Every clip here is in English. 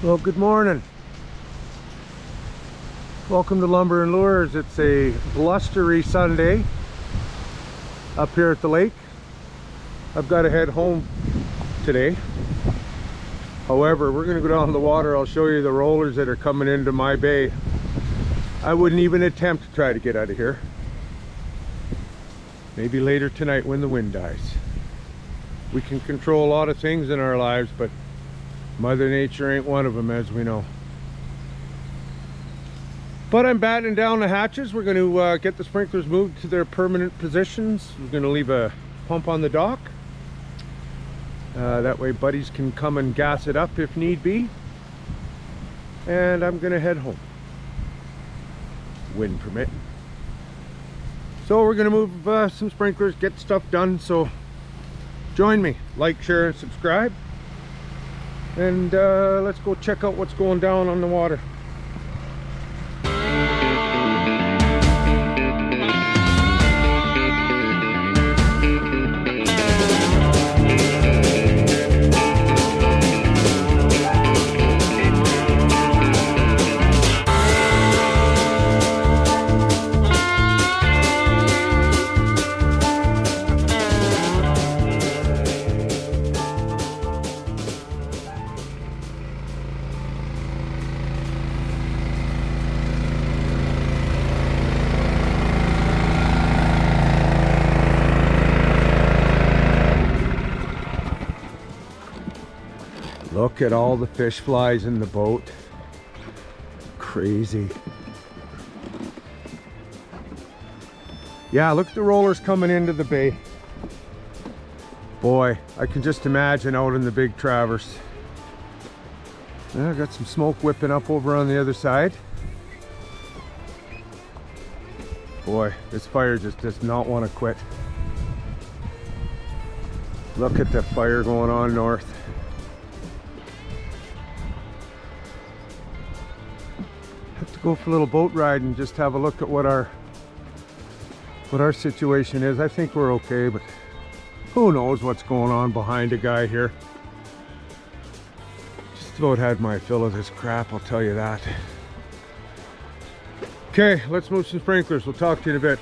Well, good morning. Welcome to Lumber and Lures. It's a blustery Sunday up here at the lake. I've got to head home today. However, we're going to go down the water. I'll show you the rollers that are coming into my bay. I wouldn't even attempt to try to get out of here. Maybe later tonight when the wind dies. We can control a lot of things in our lives, but Mother Nature ain't one of them, as we know. But I'm battening down the hatches. We're going to get the sprinklers moved to their permanent positions. We're going to leave a pump on the dock. That way buddies can come and gas it up if need be. And I'm going to head home, wind permitting. So we're going to move some sprinklers, get stuff done. So join me, like, share, and subscribe. And let's go check out what's going down on the water. Look at all the fish flies in the boat. Crazy. Yeah, look at the rollers coming into the bay. Boy, I can just imagine out in the big traverse. Yeah, I got some smoke whipping up over on the other side. Boy, this fire just does not want to quit. Look at the fire going on north. Have to go for a little boat ride and just have a look at what our situation is. I think we're okay, but who knows what's going on behind a guy here. Just about had my fill of this crap, I'll tell you that. Okay, let's move some sprinklers. We'll talk to you in a bit.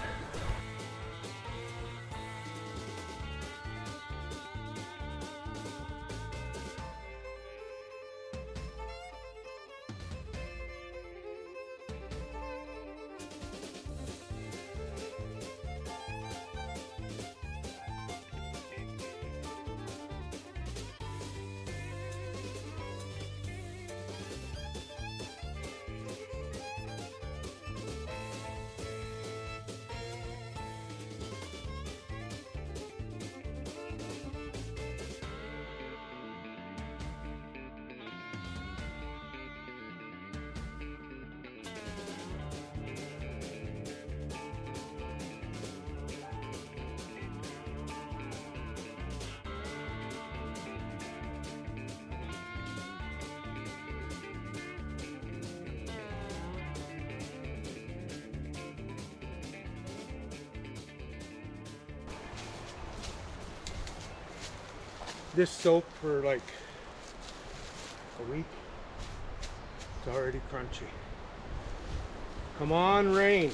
This soaked for like a week. It's already crunchy. Come on, rain.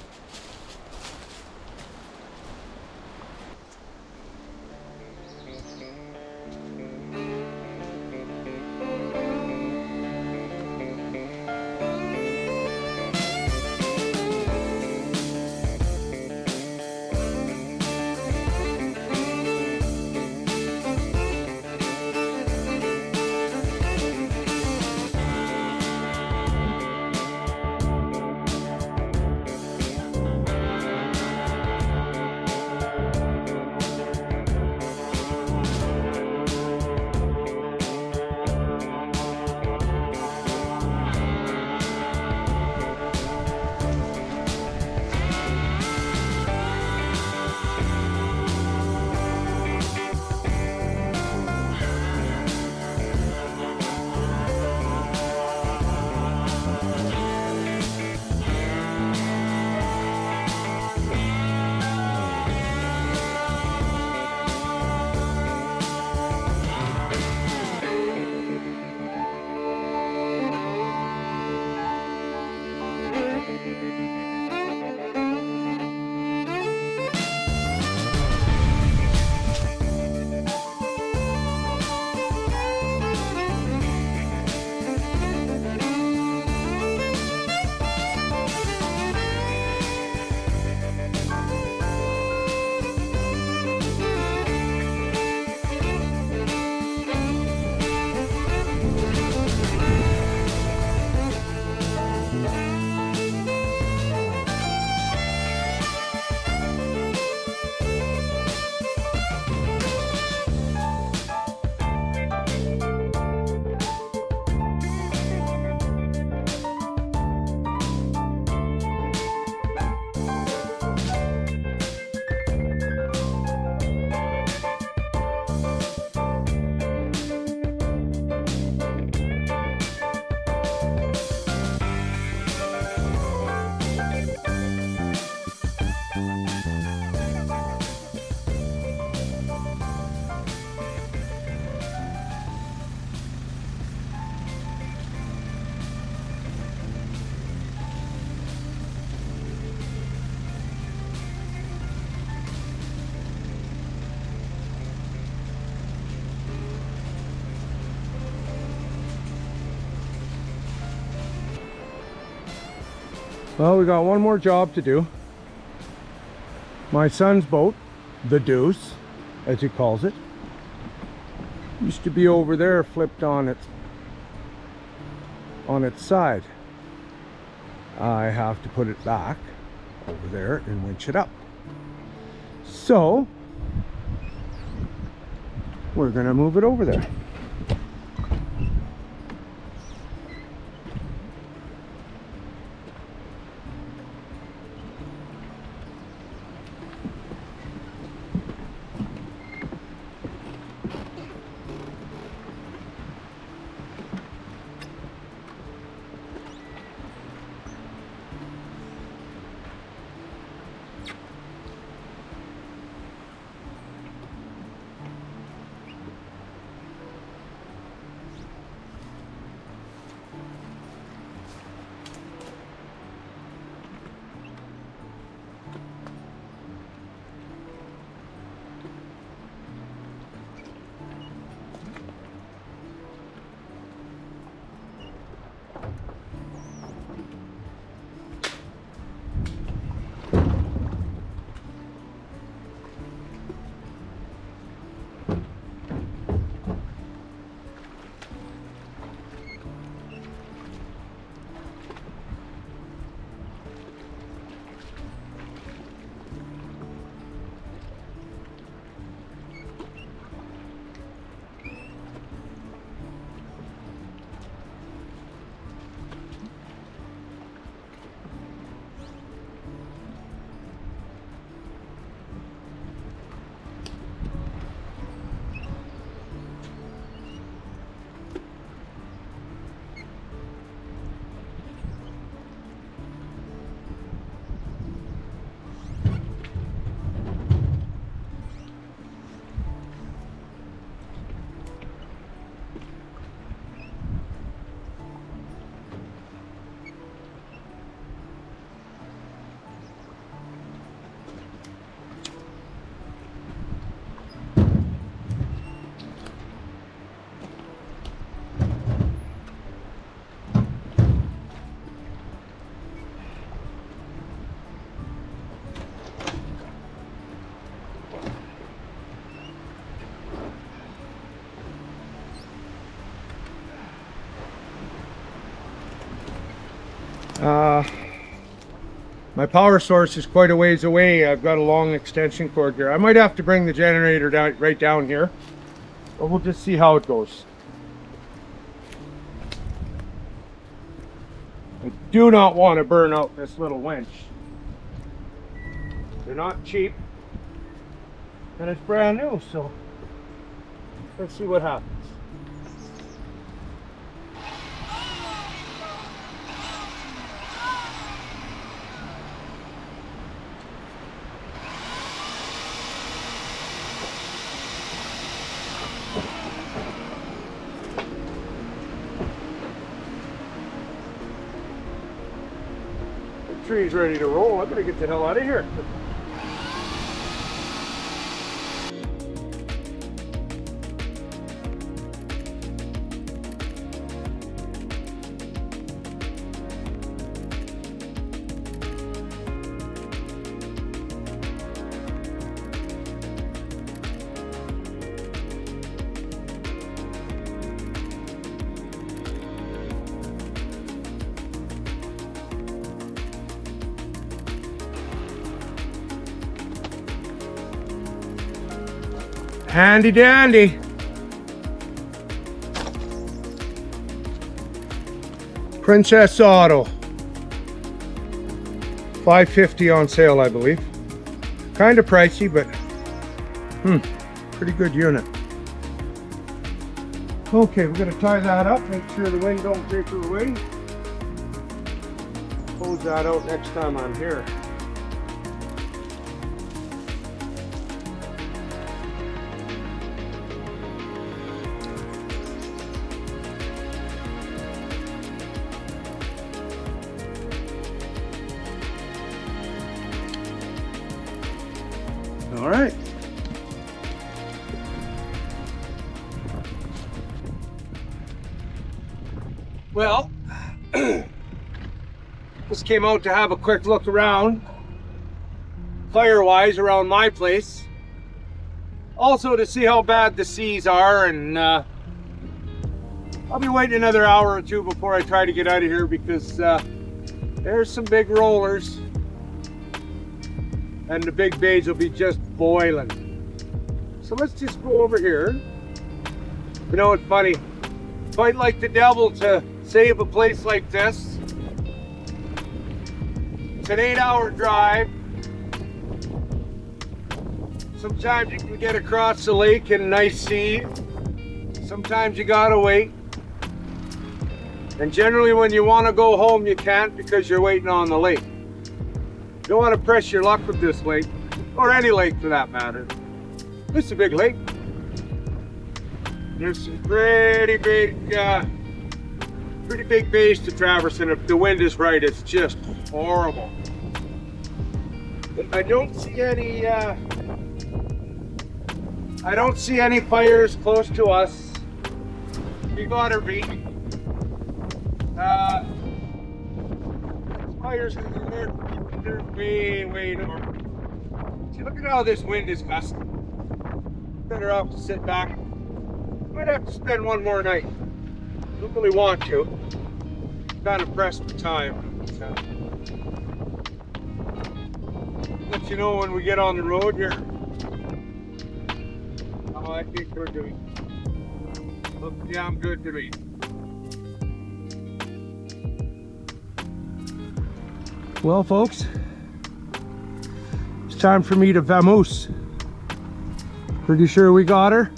Well, we got one more job to do. My son's boat, the Deuce, as he calls it, used to be over there, flipped on its side. I have to put it back over there and winch it up. So we're gonna move it over there. My power source is quite a ways away. I've got a long extension cord here. I might have to bring the generator down right down here, but we'll just see how it goes. I do not want to burn out this little winch. They're not cheap, and it's brand new, so let's see what happens. Tree's ready to roll. I'm gonna get the hell out of here. Handy dandy. Princess Auto. $5.50 on sale, I believe. Kind of pricey, but pretty good unit. Okay, we're gonna tie that up, make sure the wind don't take her away. Close that out next time I'm here. All right. Well, Just came out to have a quick look around, fire-wise, around my place. Also to see how bad the seas are, and I'll be waiting another hour or two before I try to get out of here, because there's some big rollers and the big bays will be just boiling. So let's just go over here. You know, it's funny, fight like the devil to save a place like this. It's an 8-hour drive. Sometimes you can get across the lake in nice sea. Sometimes you gotta wait. And generally when you want to go home, you can't, because you're waiting on the lake. You don't want to press your luck with this lake, or any lake for that matter. This is a big lake. There's some pretty big bays to traverse, and if the wind is right, it's just horrible. I don't see any fires close to us. You gotta be. Fires in the north, they're way north. See, look at how this wind is gusting. Better off to sit back. Might have to spend one more night. Don't really want to. Kind of pressed for time. So, let you know when we get on the road here. Oh, I think we're doing. Look damn good to me. Well, folks, it's time for me to vamoose. Pretty sure we got her.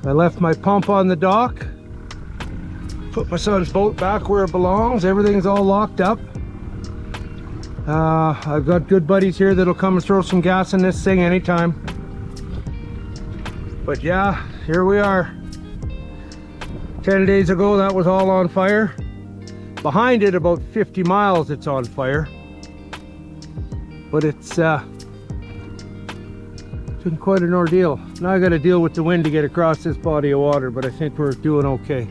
I left my pump on the dock. Put my son's boat back where it belongs. Everything's all locked up. I've got good buddies here that'll come and throw some gas in this thing anytime. But yeah, here we are. 10 days ago, that was all on fire. Behind it, about 50 miles, it's on fire. But it's been quite an ordeal. Now I got to deal with the wind to get across this body of water, but I think we're doing okay.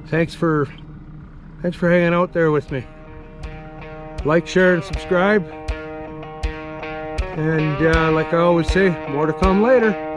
Thanks for hanging out there with me. Like, share, and subscribe. And like I always say, more to come later.